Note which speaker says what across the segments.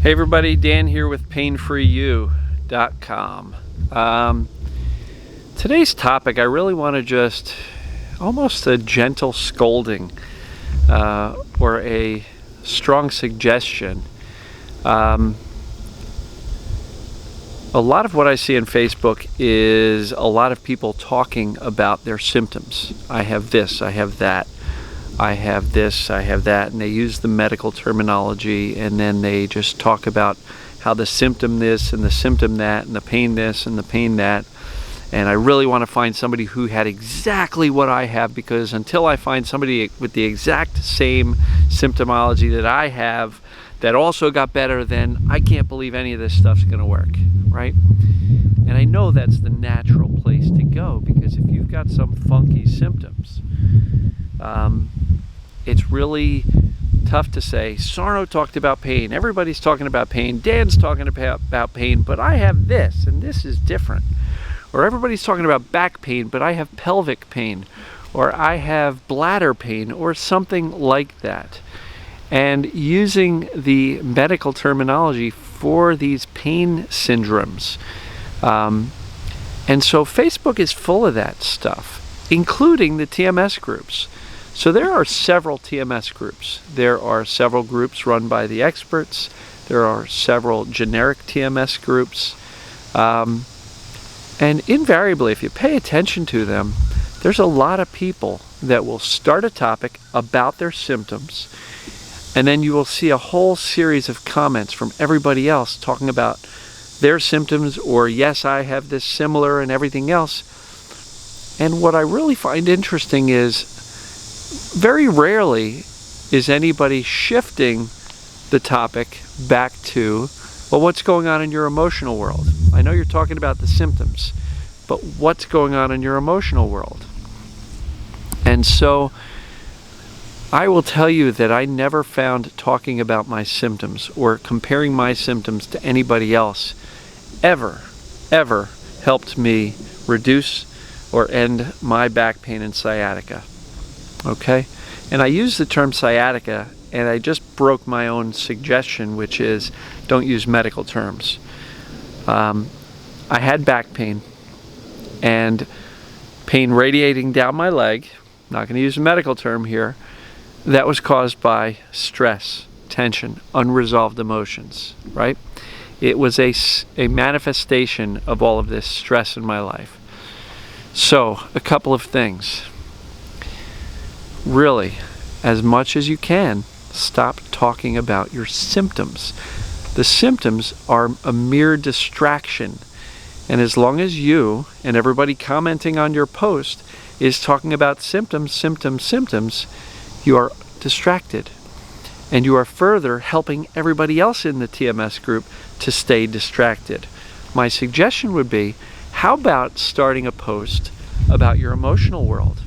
Speaker 1: Hey everybody, Dan here with painfreeyou.com. Today's topic, I really want to just almost a gentle scolding or a strong suggestion. A lot of what I see on Facebook is a lot of people talking about their symptoms. I have this, I have that, I have this, I have that, and they use the medical terminology, and then they just talk about how the symptom this and the symptom that and the pain this and the pain that. And I really want to find somebody who had exactly what I have, because until I find somebody with the exact same symptomology that I have that also got better, then I can't believe any of this stuff's going to work, right? And I know that's the natural place to go, because if you've got some funky symptoms, it's really tough to say, Sarno talked about pain, everybody's talking about pain, Dan's talking about pain, but I have this, and this is different. Or everybody's talking about back pain, but I have pelvic pain, or I have bladder pain, or something like that. And using the medical terminology for these pain syndromes. And so Facebook is full of that stuff, including the TMS groups. So there are several TMS groups. There are several groups run by the experts. There are several generic TMS groups. And invariably, if you pay attention to them, there's a lot of people that will start a topic about their symptoms, and then you will see a whole series of comments from everybody else talking about their symptoms, or yes, I have this similar and everything else. And what I really find interesting is very rarely is anybody shifting the topic back to, well, what's going on in your emotional world? I know you're talking about the symptoms, but what's going on in your emotional world? And so I will tell you that I never found talking about my symptoms or comparing my symptoms to anybody else ever helped me reduce or end my back pain and sciatica. Okay? And I use the term sciatica, and I just broke my own suggestion, which is don't use medical terms. I had back pain and pain radiating down my leg, not going to use a medical term here, that was caused by stress, tension, unresolved emotions, right? It was a manifestation of all of this stress in my life. So, a couple of things. Really, as much as you can, stop talking about your symptoms. The symptoms are a mere distraction. And as long as you and everybody commenting on your post is talking about symptoms, you are distracted. And you are further helping everybody else in the TMS group to stay distracted. My suggestion would be, how about starting a post about your emotional world?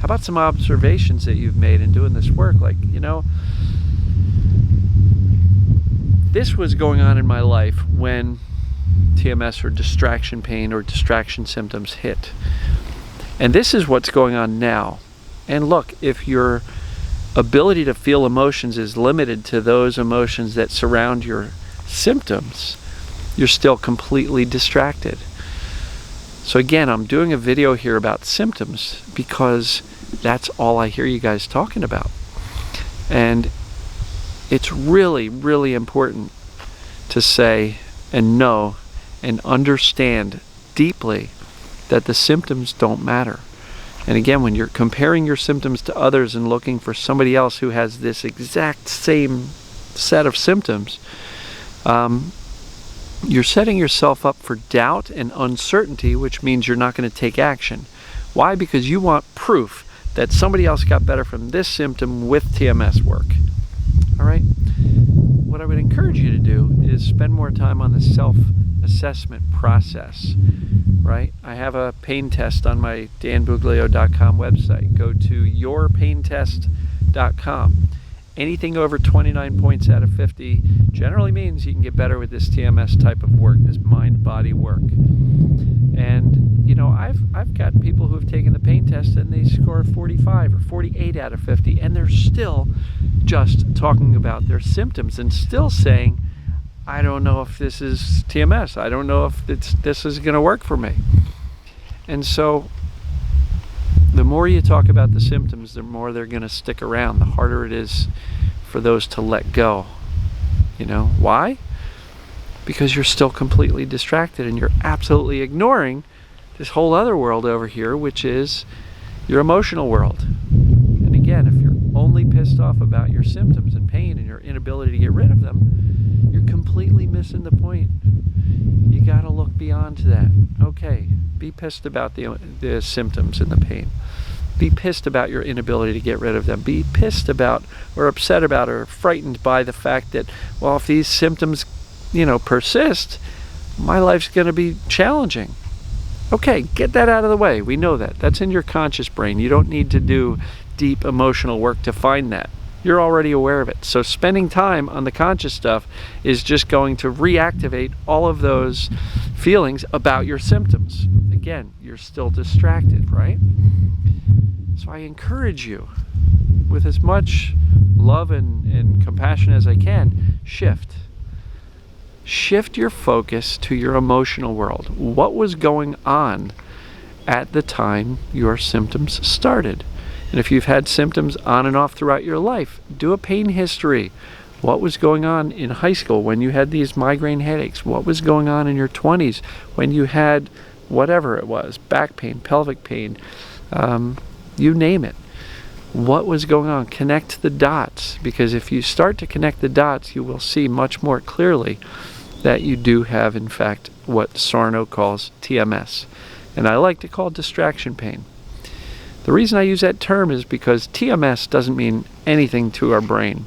Speaker 1: How about some observations that you've made in doing this work? Like, this was going on in my life when TMS or distraction pain or distraction symptoms hit. And this is what's going on now. And look, if your ability to feel emotions is limited to those emotions that surround your symptoms, you're still completely distracted. So again, I'm doing a video here about symptoms because that's all I hear you guys talking about. And it's really, really important to say and know and understand deeply that the symptoms don't matter. And again, when you're comparing your symptoms to others and looking for somebody else who has this exact same set of symptoms, you're setting yourself up for doubt and uncertainty, which means you're not going to take action. Why? Because you want proof that somebody else got better from this symptom with TMS work. All right? What I would encourage you to do is spend more time on the self-assessment process, right? I have a pain test on my danbuglio.com website. Go to yourpaintest.com. Anything over 29 points out of 50 generally means you can get better with this TMS type of work, this mind-body work. And I've got people who have taken the pain test and they score 45 or 48 out of 50, and they're still just talking about their symptoms and still saying, I don't know if this is TMS. I don't know if this is going to work for me. And so the more you talk about the symptoms, the more they're going to stick around, the harder it is for those to let go. You know, why? Because you're still completely distracted and you're absolutely ignoring this whole other world over here, which is your emotional world. And again, if you're only pissed off about your symptoms and pain and your inability to get rid of them, you're completely missing the point. You got to look beyond that. Okay, be pissed about the symptoms and the pain. Be pissed about your inability to get rid of them. Be pissed about or upset about or frightened by the fact that, well, if these symptoms, persist, my life's going to be challenging. Okay, get that out of the way. We know that. That's in your conscious brain. You don't need to do deep emotional work to find that. You're already aware of it. So spending time on the conscious stuff is just going to reactivate all of those feelings about your symptoms. Again, you're still distracted, right? So I encourage you, with as much love and compassion as I can, shift. Shift your focus to your emotional world. What was going on at the time your symptoms started? And if you've had symptoms on and off throughout your life, do a pain history. What was going on in high school when you had these migraine headaches? What was going on in your 20s when you had whatever it was, back pain, pelvic pain, you name it. What was going on? Connect the dots, because if you start to connect the dots, you will see much more clearly that you do have, in fact, what Sarno calls TMS. And I like to call it distraction pain. The reason I use that term is because TMS doesn't mean anything to our brain.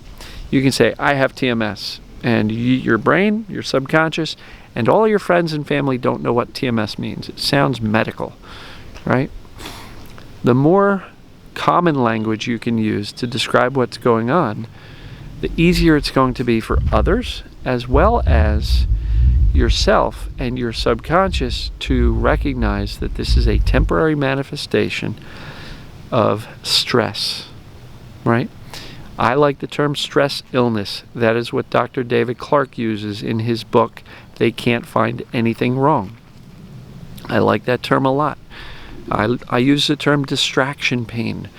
Speaker 1: You can say, I have TMS, and your brain, your subconscious, and all your friends and family don't know what TMS means. It sounds medical, right? The more common language you can use to describe what's going on, the easier it's going to be for others, as well as yourself and your subconscious, to recognize that this is a temporary manifestation of stress, right? I like the term stress illness. That is what Dr. David Clark uses in his book, They Can't Find Anything Wrong. I like that term a lot. I use the term distraction pain,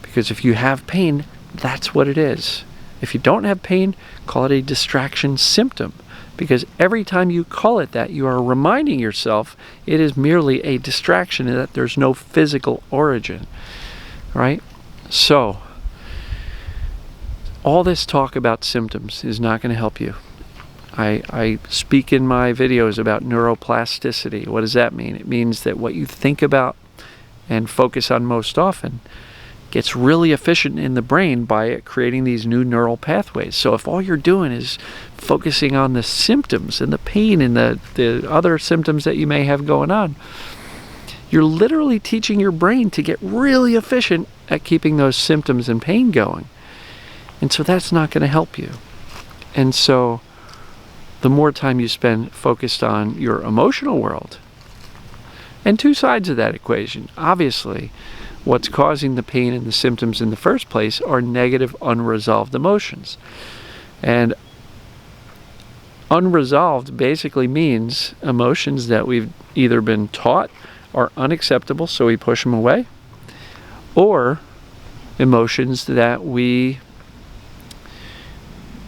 Speaker 1: because if you have pain, that's what it is. If you don't have pain, call it a distraction symptom, because every time you call it that, you are reminding yourself it is merely a distraction and that there's no physical origin, right? So, all this talk about symptoms is not going to help you. I speak in my videos about neuroplasticity. What does that mean? It means that what you think about and focus on most often gets really efficient in the brain by it creating these new neural pathways. So if all you're doing is focusing on the symptoms and the pain and the other symptoms that you may have going on, you're literally teaching your brain to get really efficient at keeping those symptoms and pain going. And so that's not going to help you. And so the more time you spend focused on your emotional world, and two sides of that equation, obviously, what's causing the pain and the symptoms in the first place are negative, unresolved emotions. And unresolved basically means emotions that we've either been taught are unacceptable, so we push them away, or emotions that we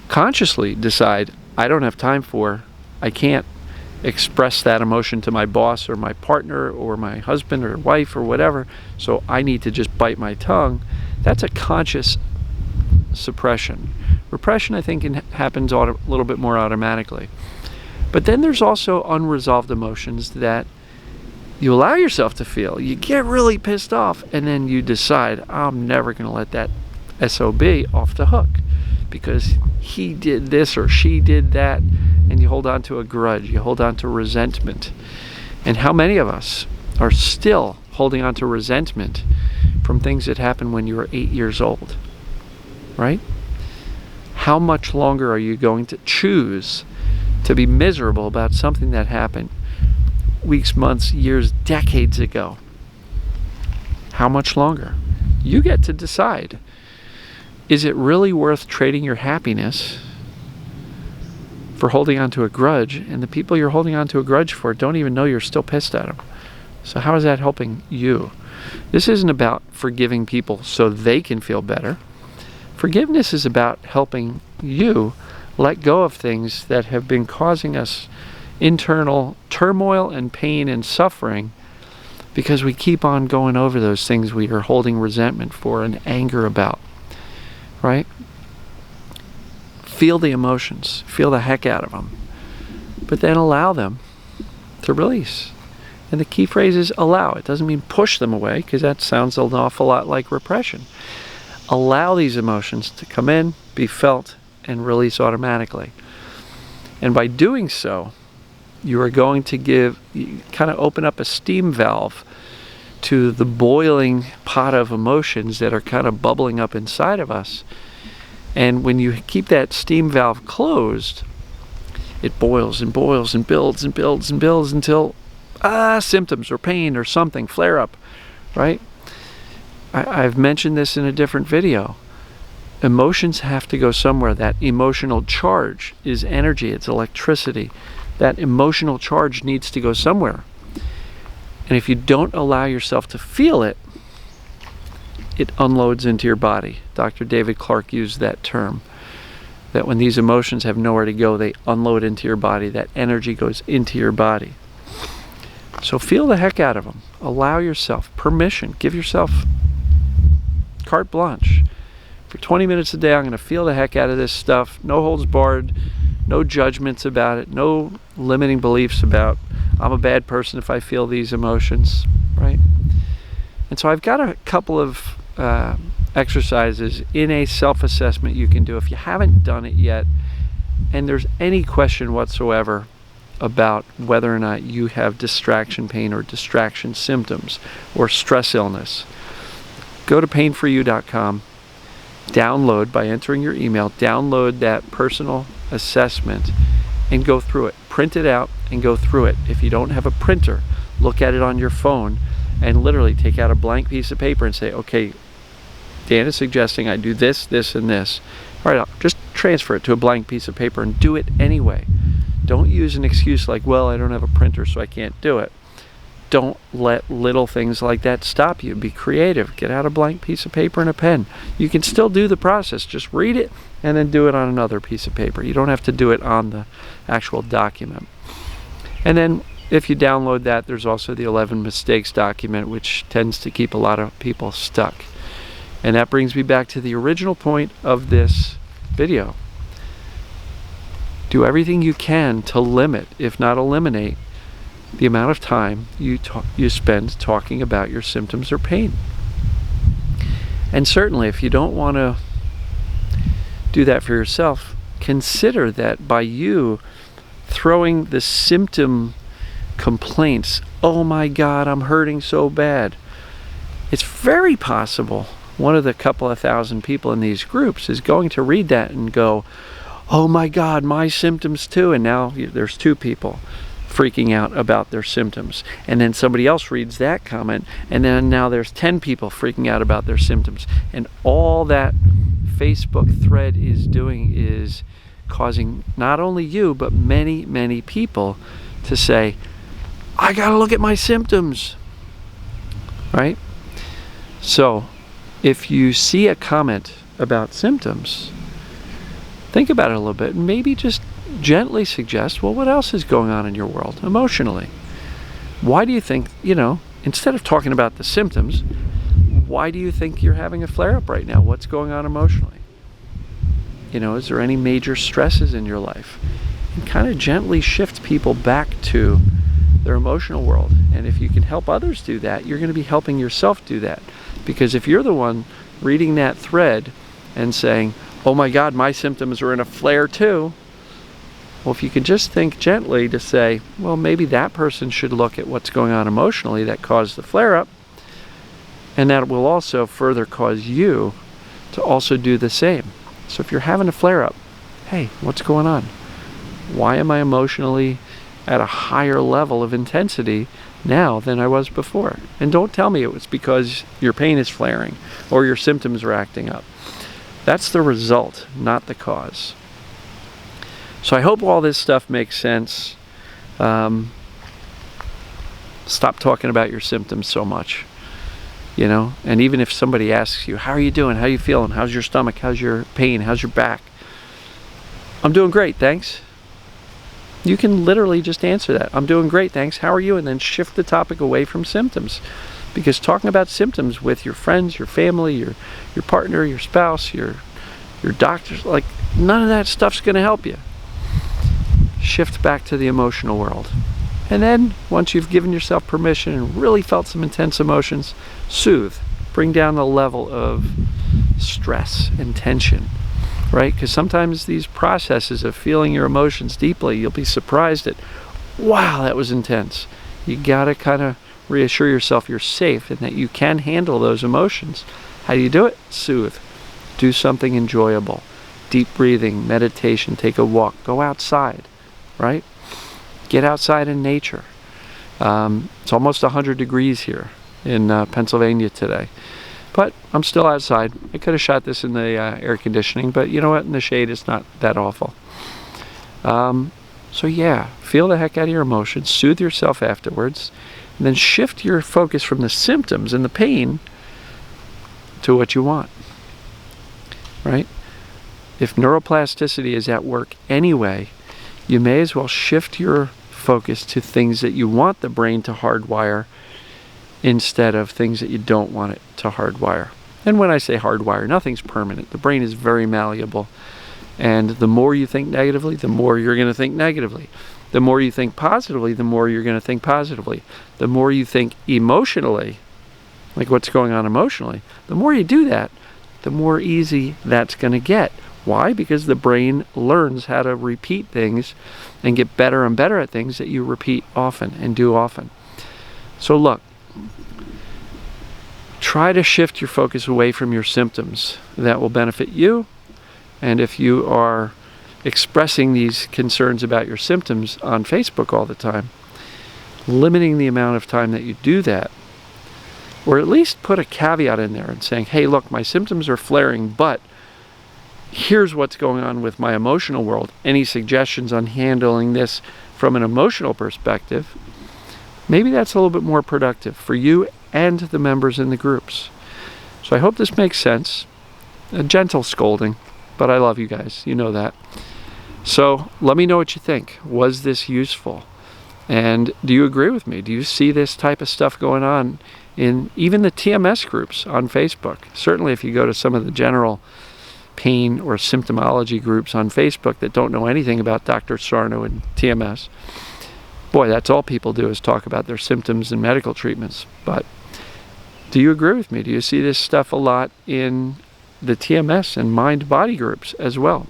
Speaker 1: consciously decide, I don't have time for, I can't express that emotion to my boss or my partner or my husband or wife or whatever, so I need to just bite my tongue. That's a conscious suppression. Repression, I think, happens a little bit more automatically. But then there's also unresolved emotions that you allow yourself to feel. You get really pissed off, and then you decide, I'm never going to let that SOB off the hook because he did this or she did that, and you hold on to a grudge, you hold on to resentment. And how many of us are still holding on to resentment from things that happened when you were 8 years old, right? How much longer are you going to choose to be miserable about something that happened weeks, months, years, decades ago? How much longer? You get to decide. Is it really worth trading your happiness for holding on to a grudge, and the people you're holding on to a grudge for don't even know you're still pissed at them. So how is that helping you? This isn't about forgiving people so they can feel better. Forgiveness is about helping you let go of things that have been causing us internal turmoil and pain and suffering, because we keep on going over those things we are holding resentment for and anger about, right? Feel the emotions, feel the heck out of them, but then allow them to release. And the key phrase is allow. It doesn't mean push them away, because that sounds an awful lot like repression. Allow these emotions to come in, be felt, and release automatically. And by doing so, you are going to kind of open up a steam valve to the boiling pot of emotions that are kind of bubbling up inside of us. And when you keep that steam valve closed, it boils and boils and builds and builds and builds until symptoms or pain or something flare up, right? I've mentioned this in a different video. Emotions have to go somewhere. That emotional charge is energy, it's electricity. That emotional charge needs to go somewhere. And if you don't allow yourself to feel it, it unloads into your body. Dr. David Clark used that term, that when these emotions have nowhere to go, they unload into your body. That energy goes into your body. So feel the heck out of them. Allow yourself permission. Give yourself carte blanche. For 20 minutes a day, I'm going to feel the heck out of this stuff. No holds barred. No judgments about it. No limiting beliefs about I'm a bad person if I feel these emotions, right? And so I've got a couple of exercises in a self-assessment you can do if you haven't done it yet, and there's any question whatsoever about whether or not you have distraction pain or distraction symptoms or stress illness. Go to painforyou.com, download by entering your email, download that personal assessment and go through it. Print it out and go through it. If you don't have a printer, look at it on your phone and literally take out a blank piece of paper and say, okay, Dan is suggesting I do this, this, and this. All right, I'll just transfer it to a blank piece of paper and do it anyway. Don't use an excuse like, well, I don't have a printer, so I can't do it. Don't let little things like that stop you. Be creative. Get out a blank piece of paper and a pen. You can still do the process. Just read it and then do it on another piece of paper. You don't have to do it on the actual document. And then if you download that, there's also the 11 mistakes document, which tends to keep a lot of people stuck. And that brings me back to the original point of this video. Do everything you can to limit, if not eliminate, the amount of time you spend talking about your symptoms or pain. And certainly, if you don't want to do that for yourself, consider that by you throwing the symptom complaints, oh my God, I'm hurting so bad, it's very possible one of the couple of thousand people in these groups is going to read that and go, oh my God, my symptoms too. And now there's 2 people freaking out about their symptoms, and then somebody else reads that comment, and then now there's 10 people freaking out about their symptoms, and all that Facebook thread is doing is causing not only you but many people to say, I gotta look at my symptoms, right? So if you see a comment about symptoms, think about it a little bit and maybe just gently suggest, well, what else is going on in your world emotionally? Why do you think, instead of talking about the symptoms, why do you think you're having a flare-up right now? What's going on emotionally? Is there any major stresses in your life? And kind of gently shift people back to their emotional world. And if you can help others do that, you're going to be helping yourself do that. Because if you're the one reading that thread and saying, oh my God, my symptoms are in a flare too, well, if you could just think gently to say, well, maybe that person should look at what's going on emotionally that caused the flare-up, and that will also further cause you to also do the same. So if you're having a flare-up, hey, what's going on? Why am I emotionally at a higher level of intensity now than I was before? And don't tell me it was because your pain is flaring or your symptoms are acting up. That's the result, not the cause. So I hope all this stuff makes sense. Stop talking about your symptoms so much, you know. And even if somebody asks you, how are you doing? How are you feeling? How's your stomach? How's your pain? How's your back? I'm doing great, thanks. You can literally just answer that. I'm doing great, thanks. How are you? And then shift the topic away from symptoms. Because talking about symptoms with your friends, your family, your partner, your spouse, your doctors, like, none of that stuff's going to help you. Shift back to the emotional world. And then, once you've given yourself permission and really felt some intense emotions, soothe. Bring down the level of stress and tension. Right? Because sometimes these processes of feeling your emotions deeply, you'll be surprised at, wow, that was intense. You gotta kind of reassure yourself you're safe and that you can handle those emotions. How do you do it? Soothe. Do something enjoyable. Deep breathing, meditation, take a walk, go outside, right? Get outside in nature. It's almost 100 degrees here in Pennsylvania today. But I'm still outside. I could have shot this in the air conditioning, but you know what? In the shade, it's not that awful. So yeah, feel the heck out of your emotions, soothe yourself afterwards, and then shift your focus from the symptoms and the pain to what you want, right? If neuroplasticity is at work anyway, you may as well shift your focus to things that you want the brain to hardwire instead of things that you don't want it to hardwire. And when I say hardwire, nothing's permanent. The brain is very malleable. And the more you think negatively, the more you're going to think negatively. The more you think positively, the more you're going to think positively. The more you think emotionally, like what's going on emotionally, the more you do that, the more easy that's going to get. Why? Because the brain learns how to repeat things and get better and better at things that you repeat often and do often. So look, try to shift your focus away from your symptoms. That will benefit you. And if you are expressing these concerns about your symptoms on Facebook all the time, limiting the amount of time that you do that, or at least put a caveat in there and saying, hey, look, my symptoms are flaring, but here's what's going on with my emotional world. Any suggestions on handling this from an emotional perspective? Maybe that's a little bit more productive for you and the members in the groups. So I hope this makes sense. A gentle scolding, but I love you guys. You know that. So let me know what you think. Was this useful? And do you agree with me? Do you see this type of stuff going on in even the TMS groups on Facebook? Certainly if you go to some of the general pain or symptomology groups on Facebook that don't know anything about Dr. Sarno and TMS, boy, that's all people do is talk about their symptoms and medical treatments. But do you agree with me? Do you see this stuff a lot in the TMS and mind-body groups as well?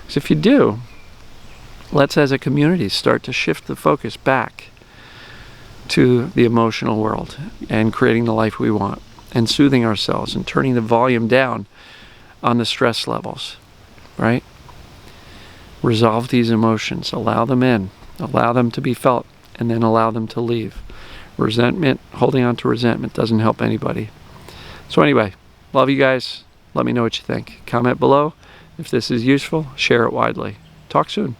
Speaker 1: So if you do, let's as a community start to shift the focus back to the emotional world and creating the life we want and soothing ourselves and turning the volume down on the stress levels, right? Resolve these emotions, allow them in, allow them to be felt, and then allow them to leave. Resentment, holding on to resentment doesn't help anybody. So anyway, love you guys. Let me know what you think. Comment below. If this is useful, share it widely. Talk soon.